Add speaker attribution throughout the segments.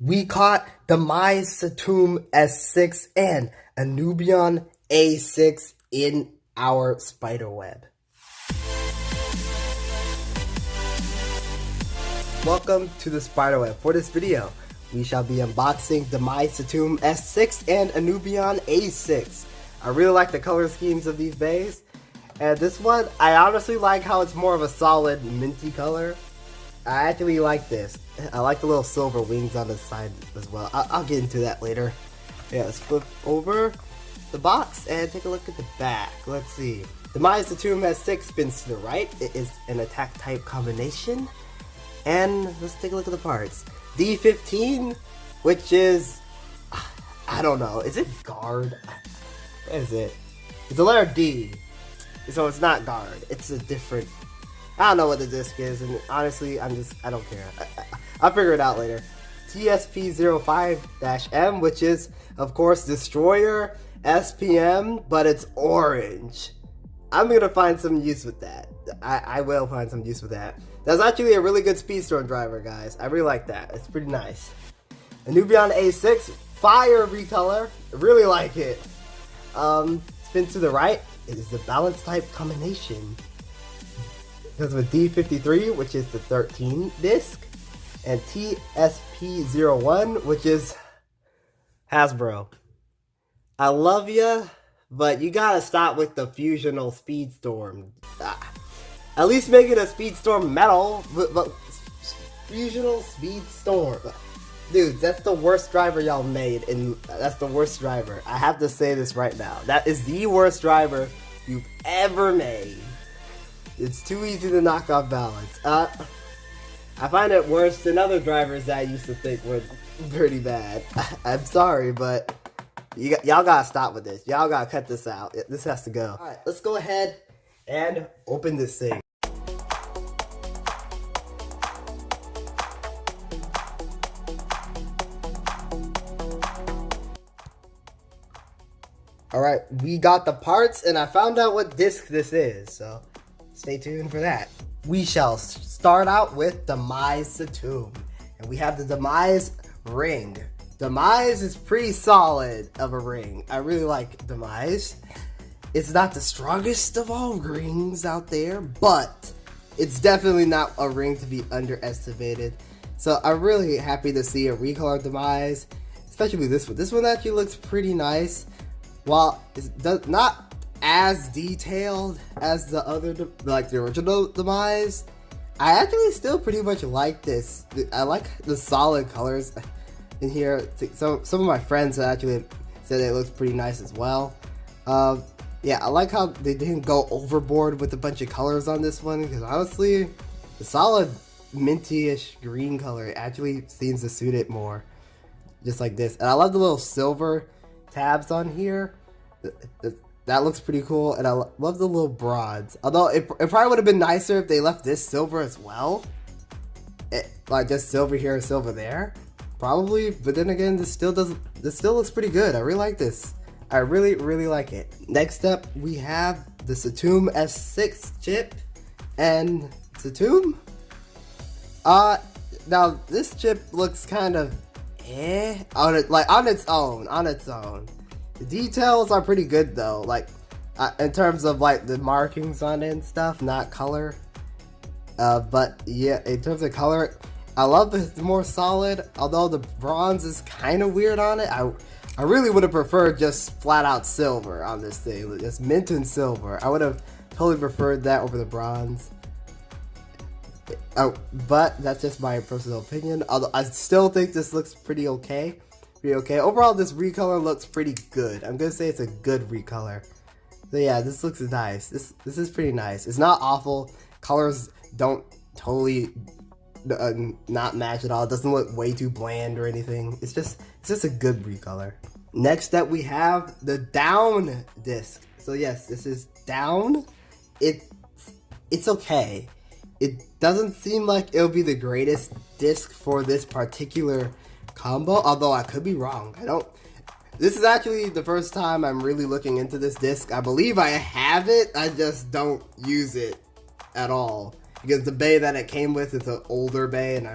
Speaker 1: We caught Demise Satomb S6 and Anubion A6 in our spider web. Welcome to the spider web. For this video, we shall be unboxing Demise Satomb S6 and Anubion A6. I really like the color schemes of these bays. And this one, I honestly like how it's more of a solid minty color. I actually like this. I like the little silver wings on the side as well. I'll get into that later. Yeah, let's flip over the box and take a look at the back. Let's see. Demise Satomb S6 spins to the right. It is an attack type combination. And let's take a look at the parts. D15, which is, I don't know, is it guard? What is it? It's the letter D. So it's not guard. It's a different, I don't know what the disc is, and honestly, I don't care. I'll figure it out later. TSP05-M, which is, of course, Destroyer SPM, but it's orange. I'm gonna find some use with that. I will find some use with that. That's actually a really good Speedstorm driver, guys. I really like that. It's pretty nice. Anubion A6, fire recolor. I really like it. Spins to the right. It is the balance type combination. Because with D53, which is the 13 disc, and TSP01, which is Hasbro. I love ya, but you gotta stop with the fusional Speedstorm. At least make it a Speedstorm metal, but fusional Speedstorm. Dude, that's the worst driver y'all made, and that's the worst driver. I have to say this right now. That is the worst driver you've ever made. It's too easy to knock off balance. I find it worse than other drivers that I used to think were pretty bad. I'm sorry, but y'all gotta stop with this. Y'all gotta cut this out. This has to go. Alright, let's go ahead and open this thing. Alright, we got the parts, and I found out what disc this is, so stay tuned for that. We shall start out with Demise Satomb, and we have the Demise ring. Demise is pretty solid of a ring. I really like Demise. It's not the strongest of all rings out there, but it's definitely not a ring to be underestimated. So I'm really happy to see a recolor Demise, especially this one. This one actually looks pretty nice. While it's not as detailed as the other, like the original Demise, I actually still pretty much like this. I like the solid colors in here. Some of my friends actually said it looks pretty nice as well. Yeah, I like how they didn't go overboard with a bunch of colors on this one, because honestly, the solid minty-ish green color actually seems to suit it more. Just like this. And I love the little silver tabs on here. That looks pretty cool, and I love the little bronze. Although it probably would have been nicer if they left this silver as well, like just silver here and silver there, probably. But then again, this still looks pretty good. I really like this. I really like it. Next up, we have the Satomb S6 chip and Satomb. Now this chip looks kind of on its own. The details are pretty good though, like in terms of like the markings on it and stuff, not color. But yeah, in terms of color, I love it's more solid. Although the bronze is kind of weird on it. I really would have preferred just flat out silver on this thing, just mint and silver. I would have totally preferred that over the bronze. But that's just my personal opinion. Although I still think this looks pretty okay. Overall, this recolor looks pretty good. I'm gonna say it's a good recolor. So yeah, this looks nice. This is pretty nice. It's not awful. Colors don't totally not match at all. It doesn't look way too bland or anything. It's just a good recolor. Next up, we have the down disc. So yes, this is down. It's okay. It doesn't seem like it'll be the greatest disc for this particular combo, although I could be wrong. This is actually the first time I'm really looking into this disc. I believe I have it, I just don't use it at all, because the bay that it came with is an older bay, and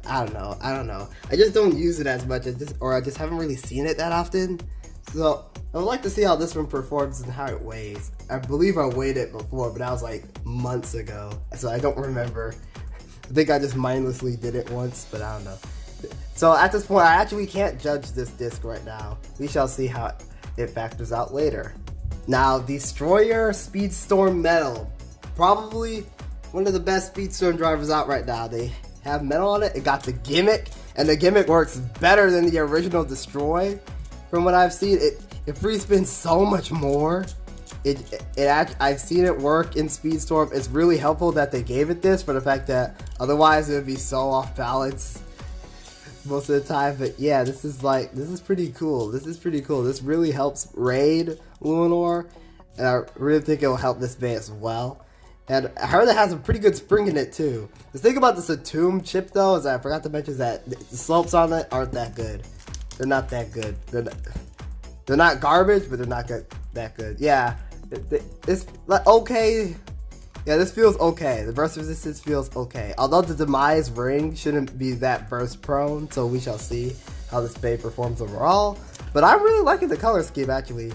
Speaker 1: I don't know. I just don't use it as much, I just haven't really seen it that often. So I would like to see how this one performs and how it weighs. I believe I weighed it before, but that was like months ago, so I don't remember. I think I just mindlessly did it once, but I don't know. So at this point, I actually can't judge this disc right now. We shall see how it factors out later. Now, Destroyer Speedstorm Metal. Probably one of the best Speedstorm drivers out right now. They have metal on it. It got the gimmick, and the gimmick works better than the original Destroy. From what I've seen, it free spins so much more. I've seen it work in Speedstorm. It's really helpful that they gave it this, for the fact that otherwise it would be so off balance most of the time. But yeah, this is pretty cool. This really helps raid Luminor, and I really think it will help this bay as well. And I heard it has a pretty good spring in it too. The thing about the Satomb chip though is that I forgot to mention that the slopes on it aren't that good. They're not that good. They're not garbage, but they're not that good. Yeah, it's like okay. Yeah, this feels okay. The burst resistance feels okay. Although the Demise ring shouldn't be that burst prone, so we shall see how this bay performs overall. But I'm really liking the color scheme actually.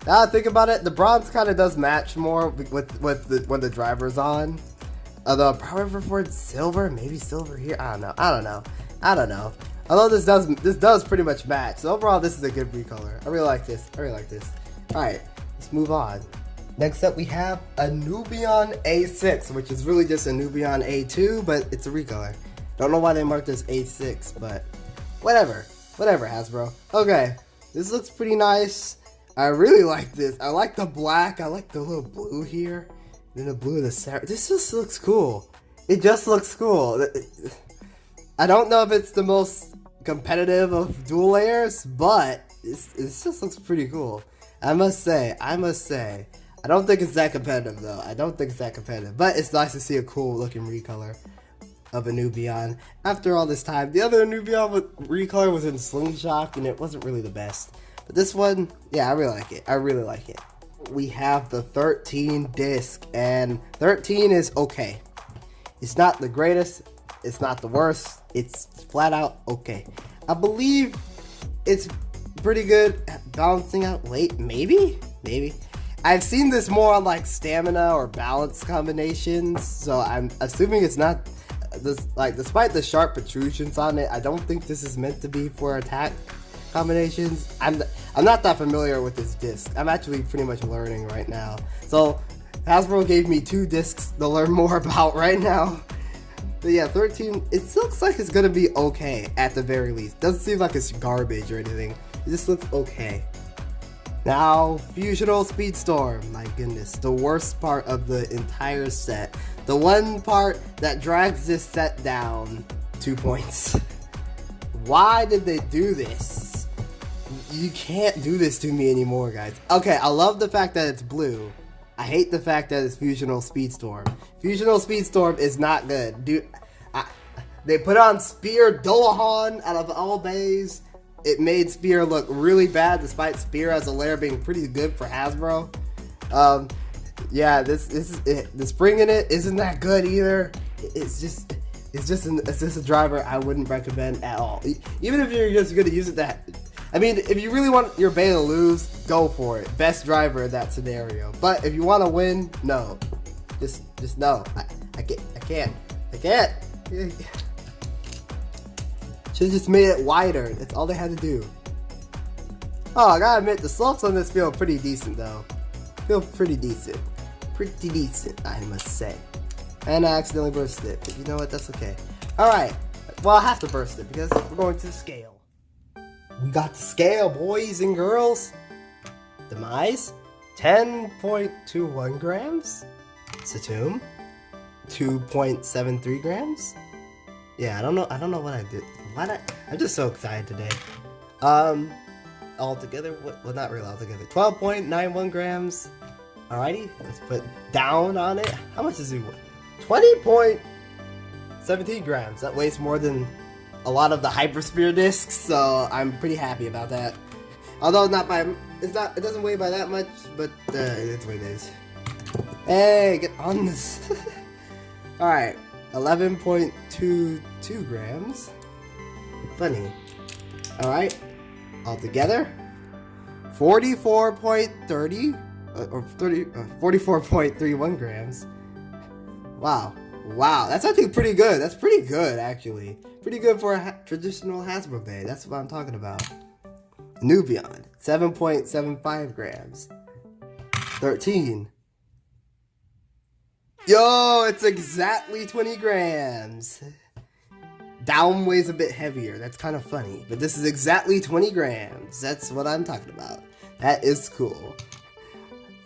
Speaker 1: Now I think about it, the bronze kind of does match more with when the driver's on. Although I probably prefer silver, maybe silver here. I don't know. Although this does pretty much match. So overall, this is a good recolor. I really like this. Alright, let's move on. Next up, we have Anubion A6, which is really just Anubion A2, but it's a recolor. Don't know why they marked this A6, but whatever, Hasbro. Okay, this looks pretty nice. I really like this. I like the black. I like the little blue here. And then the blue of the Sarah. This just looks cool. It just looks cool. I don't know if it's the most competitive of dual layers, but it just looks pretty cool. I must say. I don't think it's that competitive though. But it's nice to see a cool looking recolor of Anubion after all this time. The other Anubion recolor was in Slingshot, and it wasn't really the best. But this one, yeah, I really like it. We have the 13 disc, and 13 is okay. It's not the greatest, it's not the worst, it's flat out okay. I believe it's pretty good at balancing out late, maybe? I've seen this more on like stamina or balance combinations, so I'm assuming it's not this, like, despite the sharp protrusions on it, I don't think this is meant to be for attack combinations. I'm not that familiar with this disc. I'm actually pretty much learning right now. So Hasbro gave me 2 discs to learn more about right now. But yeah, 13, it looks like it's gonna be okay at the very least. Doesn't seem like it's garbage or anything. It just looks okay. Now, Fusional Speedstorm. My goodness, the worst part of the entire set. The one part that drags this set down 2 points. Why did they do this? You can't do this to me anymore, guys. Okay, I love the fact that it's blue. I hate the fact that it's Fusional Speedstorm. Fusional Speedstorm is not good. Dude, they put on Spear Dolahan out of all Beys. It made Spear look really bad, despite Spear as a layer being pretty good for Hasbro. Yeah, the spring in it isn't that good either. It's just a driver I wouldn't recommend at all. Even if you're just gonna use it I mean, if you really want your Bey to lose, go for it. Best driver in that scenario. But if you want to win, no. Just no. I can't. Should've just made it wider. That's all they had to do. Oh, I gotta admit, the slopes on this feel pretty decent though. Feel pretty decent. Pretty decent, I must say. And I accidentally bursted it, but you know what, that's okay. Alright, well I have to burst it because we're going to the scale. We got the scale, boys and girls. Demise, 10.21 grams. Satomb, 2.73 grams. Yeah, I don't know what I did. I'm just so excited today. All together, well, not really all together. 12.91 grams. Alrighty, let's put down on it. How much does it weigh? 20.17 grams. That weighs more than a lot of the Hyperspear discs, so I'm pretty happy about that. Although it doesn't weigh by that much, but it's what it is. Hey, get on this. Alright, 11.2 2 grams. Funny. Alright, altogether 44.30 or 44.31 grams. Wow, that's actually pretty good. That's pretty good, actually. Pretty good for a traditional Hasbro Beyblade. That's what I'm talking about. Anubion, 7.75 grams. 13. Yo, it's exactly 20 grams. Down weighs a bit heavier. That's kind of funny. But this is exactly 20 grams. That's what I'm talking about. That is cool.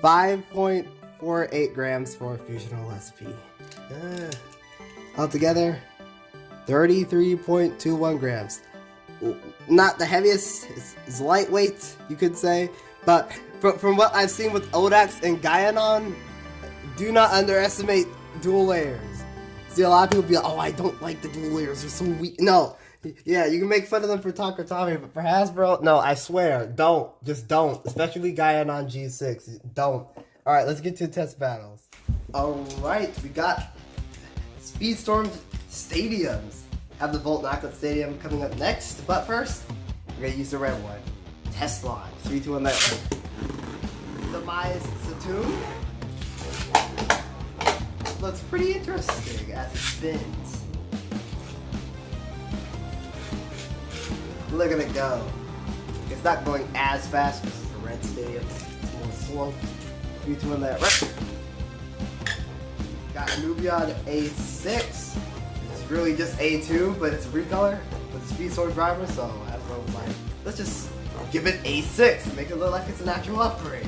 Speaker 1: 5.48 grams for Fusional SP. Altogether, 33.21 grams. Not the heaviest. It's lightweight, you could say. But from what I've seen with Odax and Gaianon, do not underestimate dual layers. See, a lot of people be like, oh, I don't like the dual layers, they're so weak. No, yeah, you can make fun of them for Takara Tomy, but for Hasbro, no, I swear, don't. Just don't. Especially Gaianon G6, don't. Alright, let's get to test battles. Alright, we got Speedstorm Stadiums. Have the Volt Knockout Stadium coming up next, but first, we're gonna use the red one. Test launch. 3, 2, 1, let Demise Satomb. Looks pretty interesting as it spins. Look at it go. It's not going as fast as the red stadium. It's more slow. 3, 2, 1, let Got Anubion A6. It's really just A2, but it's a recolor with the Speed Sword driver, so Hasbro was like, let's just give it A6 and make it look like it's an actual upgrade.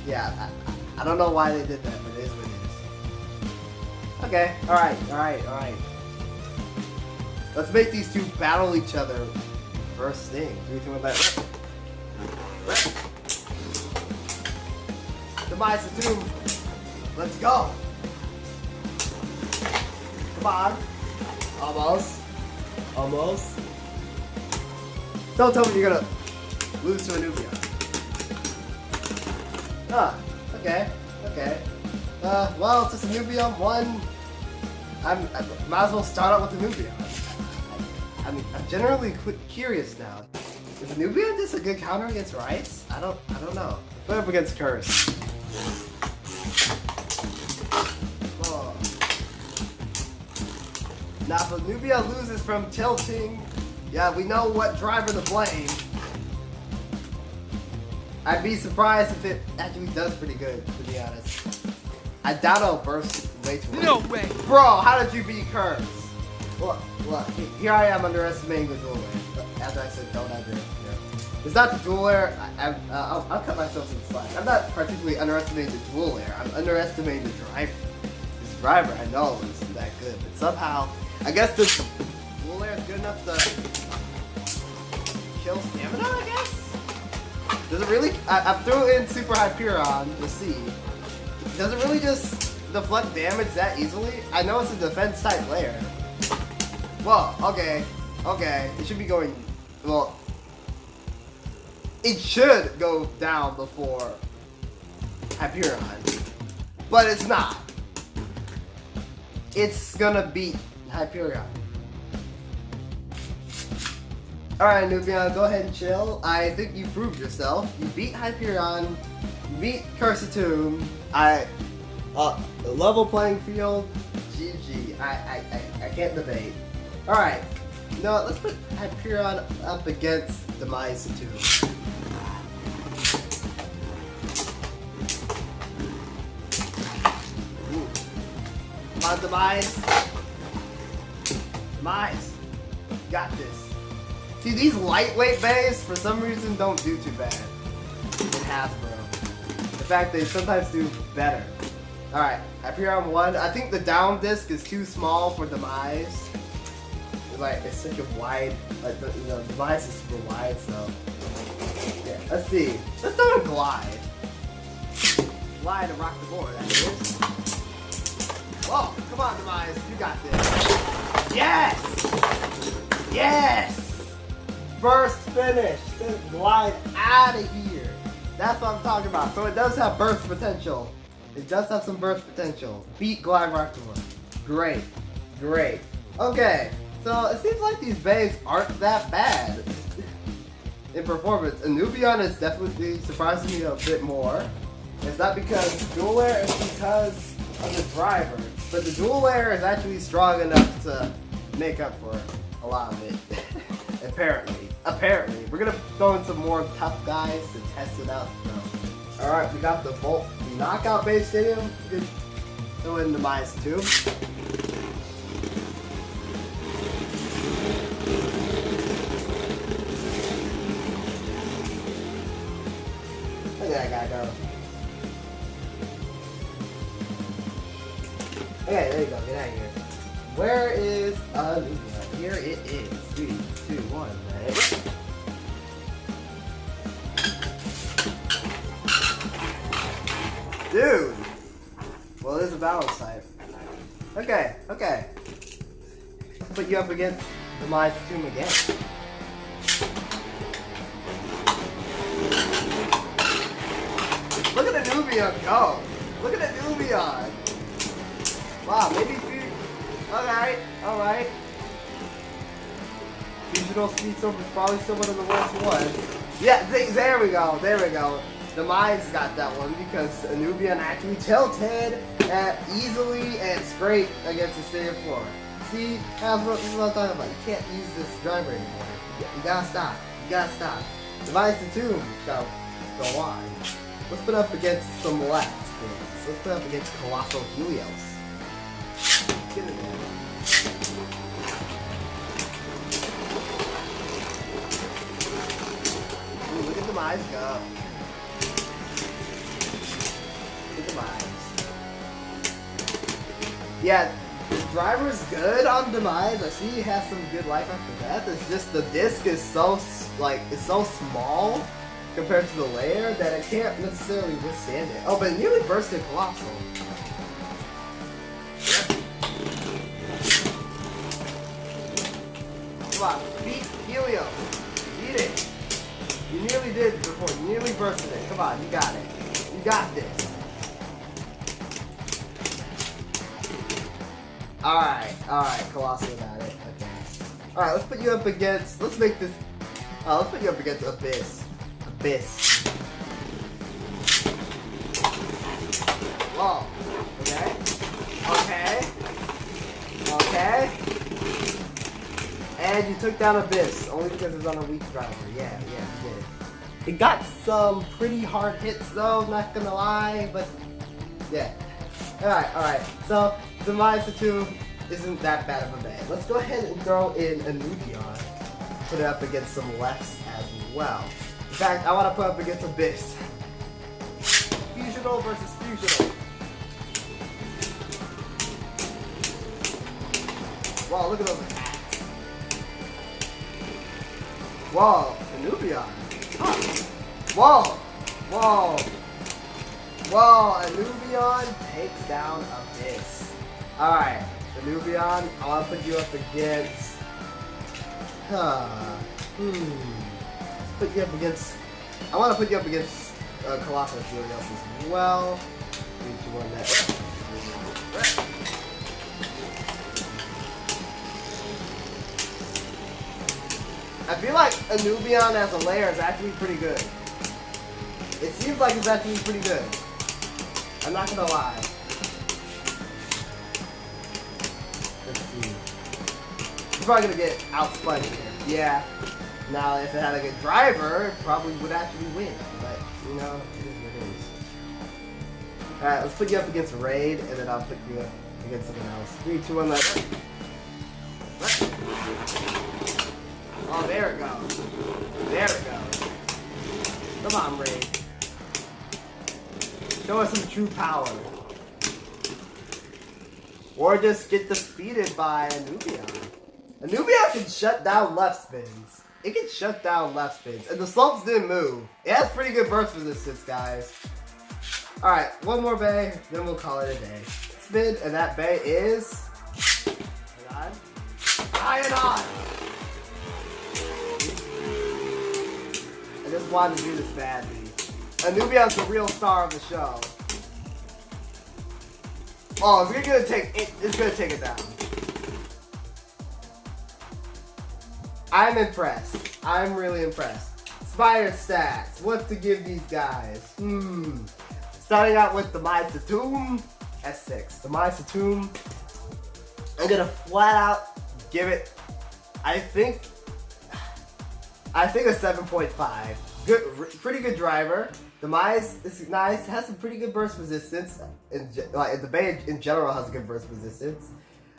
Speaker 1: Yeah, I don't know why they did that, but it is what it is. Okay, alright. Let's make these two battle each other first thing. 3, 2, 1, let Demise Satomb. Let's go. Come on. Almost. Don't tell me you're gonna lose to Anubion. Okay. Well, it's just Anubion 1. I might as well start out with Anubion. I'm generally curious now. Is Anubion just a good counter against Rise? I don't know. Put up against Curse. Oh. Now, if Anubion loses from tilting, yeah, we know what driver to blame. I'd be surprised if it actually does pretty good, to be honest. I doubt it'll burst way too much. No way! Bro, how did you beat Curse? Look, here I am underestimating the dual layer. After I said don't underestimate. It's not the dual layer. I'll cut myself some slack. I'm not particularly underestimating the dual layer. I'm underestimating the driver. This driver, I know, isn't that good, but somehow, I guess the dual layer is good enough to kill stamina, I guess? Does it really? I threw in Super Hyperion to see. Does it really just deflect damage that easily? I know it's a defense type layer. Well, okay. It should be going. Well, it should go down before Hyperion, but it's not. It's gonna beat Hyperion. Alright, Anubion, go ahead and chill. I think you proved yourself. You beat Hyperion. You beat Cursatomb. Level playing field. GG. I can't debate. Alright. You know what? Let's put Hyperion up against Demise Satomb. Come on, Demise. Demise. You got this. See, these lightweight bays, for some reason, don't do too bad in Hasbro. In fact, they sometimes do better. Alright, Hyperion 1. I think the down disc is too small for Demise. Like, it's such a wide, like, the Demise is super wide, so. Yeah, let's see. Let's do a glide. Glide and rock the board, that is. Whoa, come on, Demise. You got this. Yes! Yes! Burst finish. Glide out of here. That's what I'm talking about. So it does have burst potential. It does have some burst potential. Beat Glide Rock the board. Great. Okay. So it seems like these Beys aren't that bad in performance. Anubion is definitely surprising me a bit more. It's not because dual wear, it's because of the driver. But the dual wear is actually strong enough to make up for a lot of it. Apparently. We're gonna throw in some more tough guys to test it out though. Alright, we got the Volt Knockout Base Stadium. We could throw in the Demise Satomb. Look at that guy go. Okay, there you go. Get out of here. Where is Anubion? Here it is. 3, 2, 1. Dude! Well, it is a balance type. Okay. Put you up against the Demise Satomb again. Look at Anubion go! Look at Anubion! Wow, maybe alright. Fusional Speed Storm is probably still one of the worst ones. Yeah, there we go. Demise got that one because Anubion actually tilted easily and straight against the stadium floor. See, this is what I'm talking about. You can't use this driver anymore. You gotta stop. Demise Satomb shall go on. Let's put up against some left. Let's put up against Colossal Helios. Get in there. Ooh, look at Demise go. Look at Demise. Yeah, the driver's good on Demise. I see he has some good life after death. It's just the disc is so small compared to the layer that it can't necessarily withstand it. Oh, but it nearly bursted Colossal. Come on, beat Helios. Beat it. You nearly did before. You nearly bursted it. Come on, you got it. You got this. Alright, Colossal got it. Okay. Alright, let's put you up against, let's put you up against Abyss. Whoa. Okay. And you took down Abyss, only because it's on a weak driver. Yeah, you did. It got some pretty hard hits though, not gonna lie, but yeah. Alright. So, Demise Satomb isn't that bad of a Bey. Let's go ahead and throw in Anubion. Put it up against some lefts as well. In fact, I want to put up against Abyss. Fusional versus Fusional. Wow, look at those attacks. Whoa, Anubion. Whoa, Anubion takes down Abyss. Alright, Anubion, I want to put you up against... I want to put you up against Colossal Helios as well. 3, 2, 1, net. I feel like Anubion as a layer is actually pretty good. It seems like it's actually pretty good. I'm not gonna lie. Let's see. It's probably gonna get outspun here. Yeah. Now, if it had a good driver, it probably would actually win. But, you know, it is what it is. Alright, let's put you up against Raid, and then I'll put you up against something else. 3, 2, 1, let's... Oh, there it goes. Come on, Raid. Show us some true power. Or just get defeated by Anubion. Anubion can shut down left spins. It can shut down left spins. And the slopes didn't move. It has pretty good burst resistance, guys. Alright, one more Bey, then we'll call it a day. Spin, and that Bey is... Ion! I just wanted to do this badly. Anubion's the real star of the show. Oh, it's gonna take it down. I'm impressed. I'm really impressed. Spyder stats. What to give these guys? Starting out with the Demise Satomb S6. The Demise Satomb. I'm gonna flat out give it. I think a 7.5. Good, pretty good driver. Demise is nice. Has some pretty good burst resistance. The Bey in general has a good burst resistance.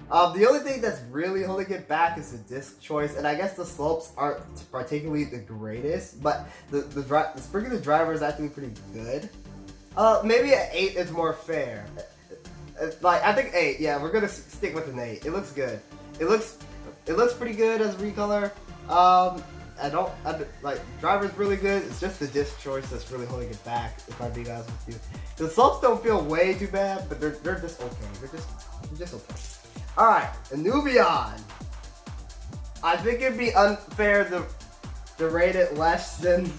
Speaker 1: The only thing that's really holding it back is the disc choice, and I guess the slopes aren't particularly the greatest, but the spring of the driver is actually pretty good. Maybe an 8 is more fair. I think 8. Yeah, we're gonna stick with an 8. It looks good. It looks pretty good as recolor. Driver's really good. It's just the disc choice that's really holding it back, if I'm being honest with you. The slopes don't feel way too bad, but they're just okay. They're just okay. Alright, Anubion. I think it'd be unfair to rate it less than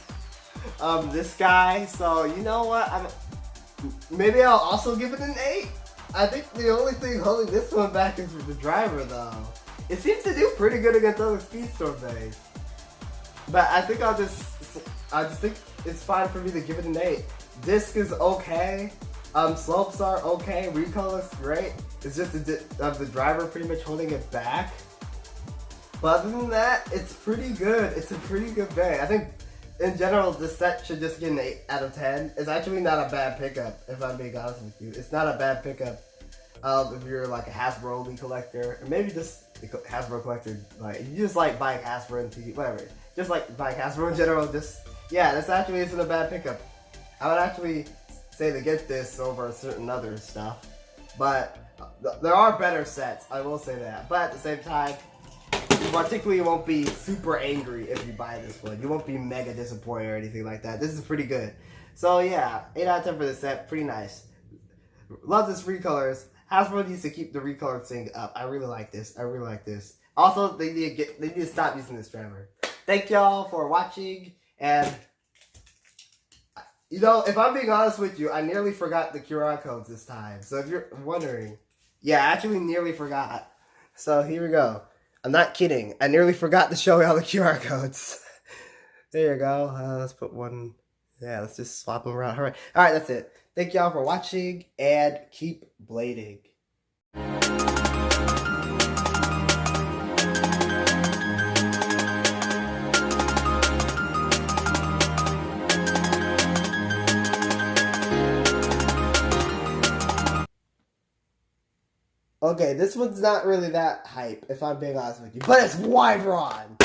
Speaker 1: this guy, so you know what? Maybe I'll also give it an 8. I think the only thing holding this one back is the driver, though. It seems to do pretty good against other Speedstorm Beys. But I think I just think it's fine for me to give it an 8. Disc is okay. Slopes are okay. Recolor's great. It's just the driver pretty much holding it back. But other than that, it's pretty good. It's a pretty good Bey. I think in general, this set should just get an 8 out of 10. It's actually not a bad pickup, if I'm being honest with you. It's not a bad pickup if you're like a Hasbro only collector, or maybe just a Hasbro collector. Like you just like buying Hasbro and TV, whatever. Just like buying Hasbro in general. Yeah, this actually isn't a bad pickup. I would actually say to get this over certain other stuff, but there are better sets. I will say that. But at the same time, you particularly won't be super angry if you buy this one. You won't be mega disappointed or anything like that. This is pretty good. So yeah, 8 out of 10 for this set. Pretty nice. Love this recolors. Hasbro needs to keep the recolor thing up. I really like this. I really like this. Also, they need to stop using this driver. Thank y'all for watching, and you know, if I'm being honest with you, I nearly forgot the QR codes this time. So if you're wondering, yeah, I actually nearly forgot. So here we go. I'm not kidding. I nearly forgot to show y'all the QR codes. There you go. Let's put one. Yeah, let's just swap them around. All right, that's it. Thank y'all for watching, and keep blading. Okay, this one's not really that hype, if I'm being honest with you, but it's Wyvron!